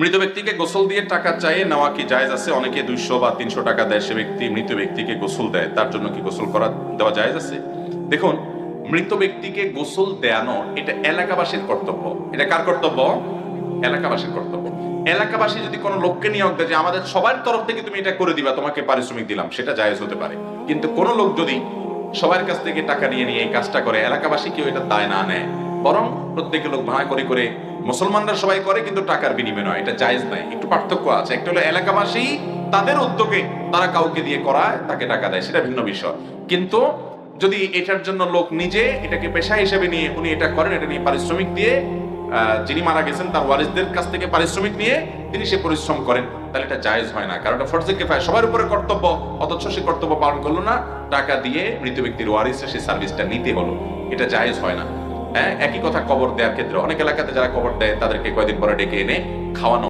মৃত ব্যক্তিকে গোসল দিয়ে টাকা চাইয়ে নেওয়া কি জায়েজ আছে? অনেকে 200 বা 300 টাকা দেয়, সে ব্যক্তি মৃত ব্যক্তিকে গোসল দেয়, তার জন্য কি গোসল দেওয়া জায়েজ আছে? দেখুন, মৃত ব্যক্তিকে গোসল দেয়ানো এটা এলাকাবাসীর কর্তব্য। এটা কার কর্তব্য? এলাকাবাসীর কর্তব্য। এলাকাবাসী যদি কোনো লোককে নিয়োগ দেয় যে আমাদের সবার তরফ থেকে তুমি এটা করে দিবা, তোমাকে পারিশ্রমিক দিলাম, সেটা জায়েজ হতে পারে। কিন্তু কোন লোক যদি সবার কাছ থেকে টাকা নিয়ে নিয়ে এই কাজটা করে, এলাকাবাসী কেউ এটা দায় না নেয়, বরং প্রত্যেকে লোক ভাড়া করে করে মুসলমানরা সবাই করে, কিন্তু টাকার বিনিময় নয়, এটা জায়েজ নাই। একটু পার্থক্য আছে। একটা হলো এলাকাবাসী তাদের উদ্যোগে তারা কাউকে দিয়ে করায়, তাকে টাকা দেয়, সেটা ভিন্ন বিষয়। কিন্তু যদি এটার জন্য লোক নিজে এটাকে পেশা হিসেবে নিয়ে উনি এটা করেন, এটা নিয়ে পারিশ্রমিক দিয়ে যিনি মারা গেছেন তার ওয়ারিসদের কাছ থেকে পারিশ্রমিক নিয়ে তিনি সে পরিশ্রম করেন, তাহলে এটা জায়েজ হয় না। কারণ এটা ফরজে কিফায়া, সবার উপরে কর্তব্য, অথচ সে কর্তব্য পালন করলো না, টাকা দিয়ে মৃত ব্যক্তির ওয়ারিসরা সেই সার্ভিসটা নিতে হলো, এটা জায়েজ হয় না। হ্যাঁ, একই কথা কবর দেওয়ার ক্ষেত্রে অনেক এলাকাতে যারা কবর দেয় তাদেরকে কয়েকদিন পরে ডেকে এনে খাওয়ানো